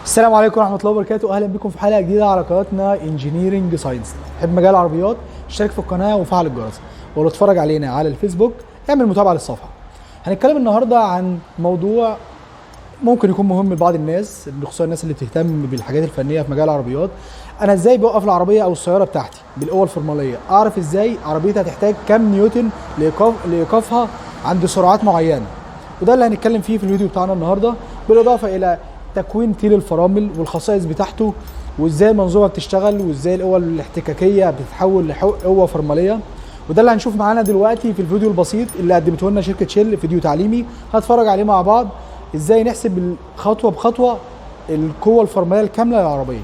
السلام عليكم ورحمة الله وبركاته، أهلا بكم في حلقة جديدة على قناتنا انجينيرنج ساينس. تحب مجال العربيات؟ اشترك في القناة وفعل الجرس، ولو اتفرج علينا على الفيسبوك اعمل متابعة للصفحة. هنتكلم النهاردة عن موضوع ممكن يكون مهم لبعض الناس، بخصوص الناس اللي بتهتم بالحاجات الفنية في مجال العربيات. أنا إزاي بوقف العربية أو السيارة بتاعتي بالقوة الفرمالية؟ أعرف إزاي عربيتي هتحتاج كام نيوتن لإيقافها عند سرعات معينة. وده اللي هنتكلم فيه في الفيديو بتاعنا النهارده، بالاضافه الى تكوين تيل الفرامل والخصائص بتاعته، وازاي المنظومه بتشتغل، وازاي القوه الاحتكاكيه بتتحول لقوه فرماليه. وده اللي هنشوف معانا دلوقتي في الفيديو البسيط اللي قدمته لنا شركه شيل، فيديو تعليمي هنتفرج عليه مع بعض، ازاي نحسب خطوه بخطوه القوه الفرماليه الكامله للعربيه.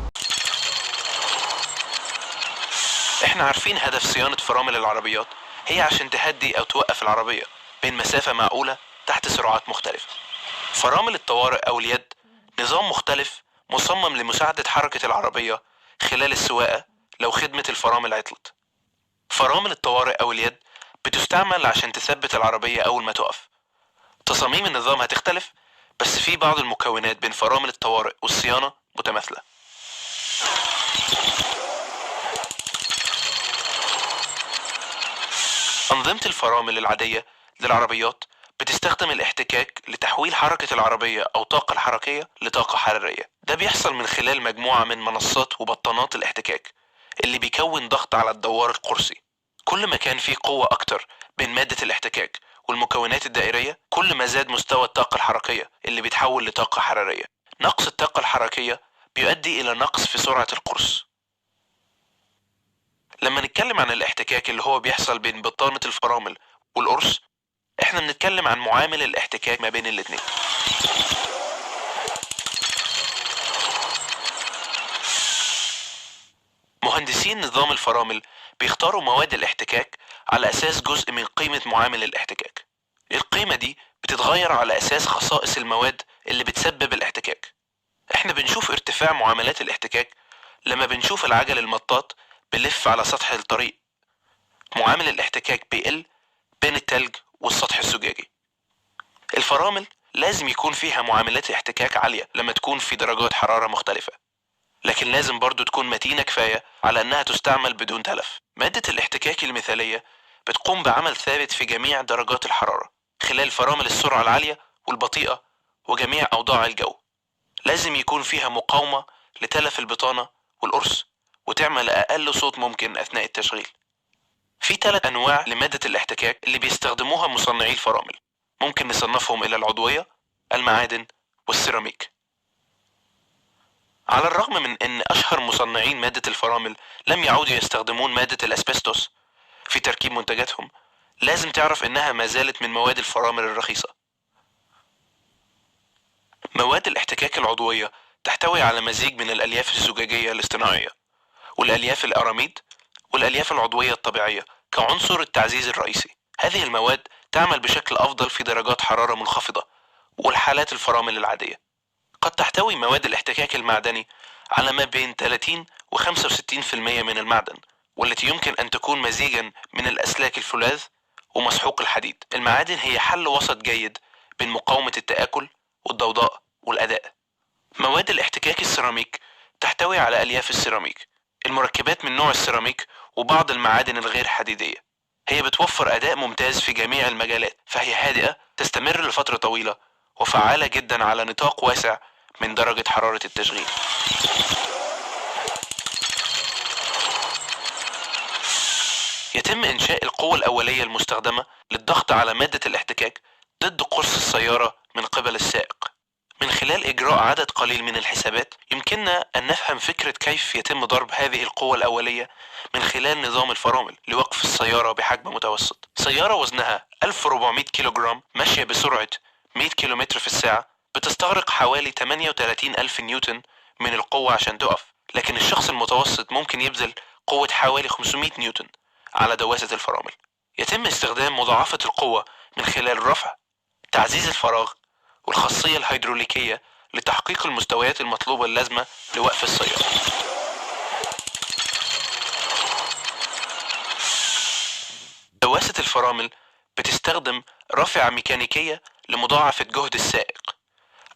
احنا عارفين هدف صيانة فرامل العربيات هي عشان تهدي او توقف العربية بين مسافة معقولة تحت سرعات مختلفة. فرامل الطوارئ او اليد نظام مختلف مصمم لمساعدة حركة العربية خلال السواقة لو خدمة الفرامل عطلت. فرامل الطوارئ او اليد بتستعمل عشان تثبت العربية اول ما تقف. تصاميم النظام هتختلف، بس في بعض المكونات بين فرامل الطوارئ والصيانة متماثلة. أنظمة الفرامل العادية للعربيات بتستخدم الاحتكاك لتحويل حركة العربية أو طاقة الحركية لطاقة حرارية. ده بيحصل من خلال مجموعة من منصات وبطانات الاحتكاك اللي بيكون ضغط على الدوار القرصي. كل ما كان فيه قوة أكتر بين مادة الاحتكاك والمكونات الدائرية، كل ما زاد مستوى الطاقة الحركية اللي بيتحول لطاقة حرارية. نقص الطاقة الحركية بيؤدي إلى نقص في سرعة القرص. لما نتكلم عن الاحتكاك اللي هو بيحصل بين بطانة الفرامل والقرص، احنا بنتكلم عن معامل الاحتكاك ما بين الاتنين. مهندسين نظام الفرامل بيختاروا مواد الاحتكاك على اساس جزء من قيمة معامل الاحتكاك. القيمة دي بتتغير على اساس خصائص المواد اللي بتسبب الاحتكاك. احنا بنشوف ارتفاع معاملات الاحتكاك لما بنشوف العجل المطاط بيلف على سطح الطريق. معامل الاحتكاك بيقل بين التلج والسطح الزجاجي. الفرامل لازم يكون فيها معاملات احتكاك عالية لما تكون في درجات حرارة مختلفة، لكن لازم برضو تكون متينة كفاية على انها تستعمل بدون تلف. مادة الاحتكاك المثالية بتقوم بعمل ثابت في جميع درجات الحرارة خلال فرامل السرعة العالية والبطيئة وجميع أوضاع الجو. لازم يكون فيها مقاومة لتلف البطانة والقرص، وتعمل أقل صوت ممكن أثناء التشغيل. في 3 أنواع لمادة الاحتكاك اللي بيستخدموها مصنعي الفرامل. ممكن نصنفهم إلى العضوية، المعادن، والسيراميك. على الرغم من أن أشهر مصنعين مادة الفرامل لم يعودوا يستخدمون مادة الأسبستوس في تركيب منتجاتهم، لازم تعرف أنها ما زالت من مواد الفرامل الرخيصة. مواد الاحتكاك العضوية تحتوي على مزيج من الألياف الزجاجية الاصطناعية والألياف الأراميد والألياف العضوية الطبيعية كعنصر التعزيز الرئيسي. هذه المواد تعمل بشكل أفضل في درجات حرارة منخفضة والحالات الفرامل العادية. قد تحتوي مواد الاحتكاك المعدني على ما بين 30 و 65% من المعدن، والتي يمكن أن تكون مزيجا من الأسلاك الفولاذ ومسحوق الحديد. المعادن هي حل وسط جيد بين مقاومة التآكل والضوضاء والأداء. مواد الاحتكاك السيراميك تحتوي على ألياف السيراميك، المركبات من نوع السيراميك وبعض المعادن الغير حديدية. هي بتوفر أداء ممتاز في جميع المجالات، فهي هادئة تستمر لفترة طويلة وفعالة جدا على نطاق واسع من درجة حرارة التشغيل. يتم إنشاء القوة الأولية المستخدمة للضغط على مادة الاحتكاك ضد قرص السيارة من قبل السائق. من خلال إجراء عدد قليل من الحسابات يمكننا أن نفهم فكرة كيف يتم ضرب هذه القوة الأولية من خلال نظام الفرامل لوقف السيارة بحجم متوسط. سيارة وزنها 1400 كيلوغرام ماشية بسرعة 100 كيلومتر في الساعة بتستغرق حوالي 38 ألف نيوتن من القوة عشان تقف، لكن الشخص المتوسط ممكن يبذل قوة حوالي 500 نيوتن على دواسة الفرامل. يتم استخدام مضاعفة القوة من خلال الرفع، تعزيز الفراغ، والخاصية الهيدروليكية لتحقيق المستويات المطلوبة اللازمة لوقف السيارة. دواسة الفرامل بتستخدم رافعة ميكانيكية لمضاعفة جهد السائق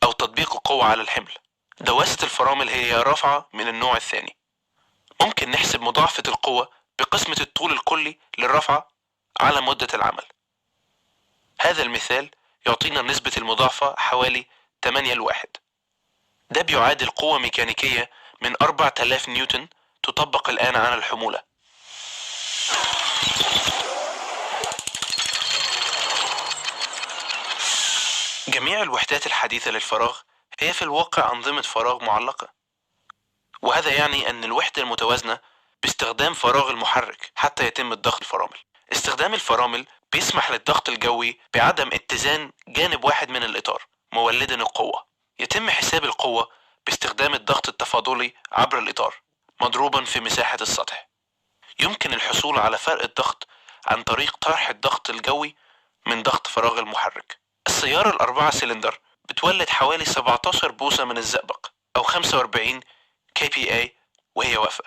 أو تطبيق قوة على الحمل. دواسة الفرامل هي رافعة من النوع الثاني. ممكن نحسب مضاعفة القوة بقسمة الطول الكلي للرفعة على مدة العمل. هذا المثال يعطينا نسبة المضاعفة حوالي 8:1. ده بيعادل قوة ميكانيكية من 4000 نيوتن تطبق الآن على الحمولة. جميع الوحدات الحديثة للفراغ هي في الواقع أنظمة فراغ معلقة، وهذا يعني أن الوحدة المتوازنة باستخدام فراغ المحرك حتى يتم الضغط الفرامل. استخدام الفرامل بيسمح للضغط الجوي بعدم اتزان جانب واحد من الإطار مولدا القوة. يتم حساب القوة باستخدام الضغط التفاضلي عبر الإطار مضروبا في مساحة السطح. يمكن الحصول على فرق الضغط عن طريق طرح الضغط الجوي من ضغط فراغ المحرك. السيارة الأربعة سلندر بتولد حوالي 17 بوصة من الزئبق أو 45 kPa وهي واقفة،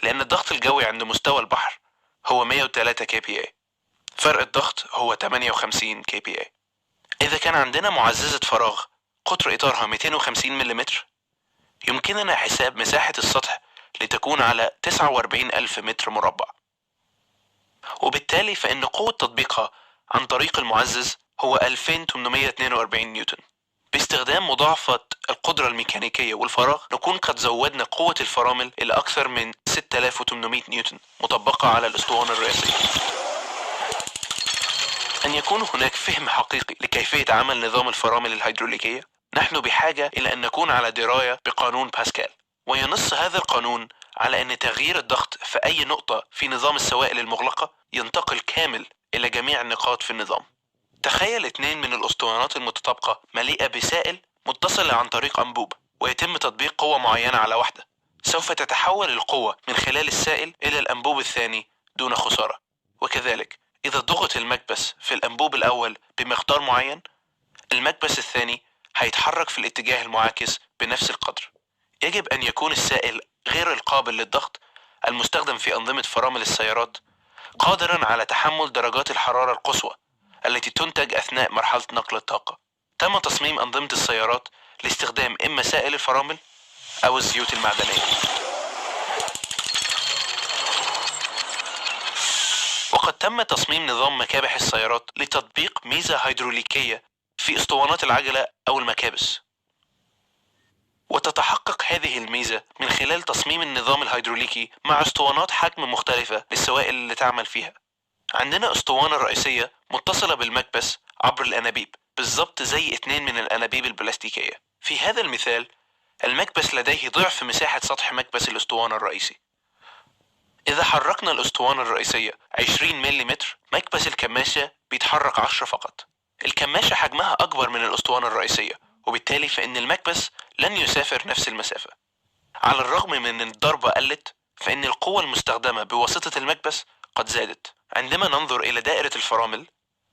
لأن الضغط الجوي عند مستوى البحر هو 103 kPa. فرق الضغط هو 58 kPa. إذا كان عندنا معززة فراغ قطر إطارها 250 ملم، يمكننا حساب مساحة السطح لتكون على 49,000 متر مربع، وبالتالي فإن قوة تطبيقها عن طريق المعزز هو 2842 نيوتن. باستخدام مضاعفة القدرة الميكانيكية والفراغ نكون قد زودنا قوة الفرامل إلى أكثر من 6800 نيوتن مطبقة على الأسطوانة الرئيسية. أن يكون هناك فهم حقيقي لكيفية عمل نظام الفرامل الهيدروليكية، نحن بحاجة إلى أن نكون على دراية بقانون باسكال، وينص هذا القانون على أن تغيير الضغط في أي نقطة في نظام السوائل المغلقة ينتقل كامل إلى جميع النقاط في النظام. تخيل 2 من الأسطوانات المتطابقة مليئة بسائل متصلة عن طريق أنبوب، ويتم تطبيق قوة معينة على واحدة. سوف تتحول القوة من خلال السائل إلى الأنبوب الثاني دون خسارة. وكذلك إذا ضغط المكبس في الأنبوب الأول بمقدار معين، المكبس الثاني هيتحرك في الاتجاه المعاكس بنفس القدر. يجب أن يكون السائل غير القابل للضغط المستخدم في أنظمة فرامل السيارات قادرا على تحمل درجات الحرارة القصوى التي تنتج أثناء مرحلة نقل الطاقة. تم تصميم أنظمة السيارات لاستخدام إما سائل الفرامل أو الزيوت المعدنية. وقد تم تصميم نظام مكابح السيارات لتطبيق ميزة هيدروليكية في اسطوانات العجلة أو المكابس، وتتحقق هذه الميزة من خلال تصميم النظام الهيدروليكي مع اسطوانات حجم مختلفة للسوائل اللي تعمل فيها. عندنا اسطوانة رئيسية متصلة بالمكبس عبر الأنابيب بالضبط زي 2 من الأنابيب البلاستيكية. في هذا المثال المكبس لديه ضعف مساحة سطح مكبس الاسطوانة الرئيسي. إذا حركنا الاسطوانة الرئيسية 20 ملم، مكبس الكماشة بيتحرك 10 فقط. الكماشة حجمها أكبر من الاسطوانة الرئيسية، وبالتالي فإن المكبس لن يسافر نفس المسافة. على الرغم من أن الضربة قلت، فإن القوة المستخدمة بواسطة المكبس قد زادت. عندما ننظر إلى دائرة الفرامل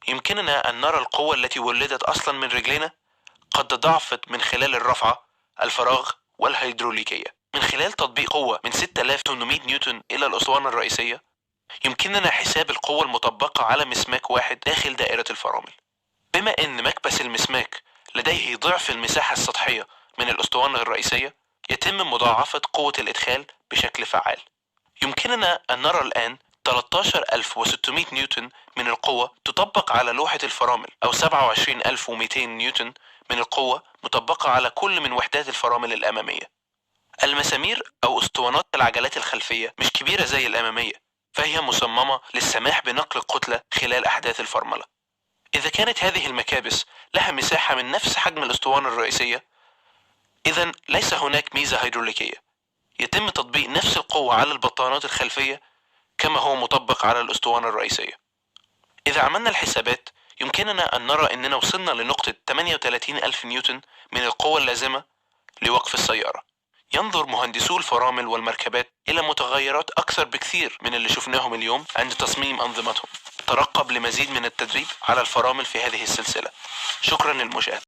يمكننا أن نرى القوة التي ولدت أصلا من رجلنا قد ضعفت من خلال الرفعة، الفراغ والهيدروليكية. من خلال تطبيق قوة من 6800 نيوتن إلى الأسطوانة الرئيسية يمكننا حساب القوة المطبقة على مسماك واحد داخل دائرة الفرامل. بما أن مكبس المسماك لديه ضعف المساحة السطحية من الأسطوانة الرئيسية، يتم مضاعفة قوة الإدخال بشكل فعال. يمكننا أن نرى الآن 13600 نيوتن من القوة تطبق على لوحة الفرامل، أو 27200 نيوتن من القوة مطبقة على كل من وحدات الفرامل الأمامية. المسامير أو أسطوانات العجلات الخلفية مش كبيرة زي الأمامية، فهي مصممة للسماح بنقل الكتلة خلال أحداث الفرملة. إذا كانت هذه المكابس لها مساحة من نفس حجم الأسطوانة الرئيسية، إذن ليس هناك ميزة هيدروليكية. يتم تطبيق نفس القوة على البطانات الخلفية كما هو مطبق على الأسطوانة الرئيسية. إذا عملنا الحسابات يمكننا أن نرى أننا وصلنا لنقطة 38,000 نيوتن من القوة اللازمة لوقف السيارة. ينظر مهندسو الفرامل والمركبات إلى متغيرات أكثر بكثير من اللي شفناهم اليوم عند تصميم أنظمتهم. ترقب لمزيد من التدريب على الفرامل في هذه السلسلة. شكرا للمشاهدة.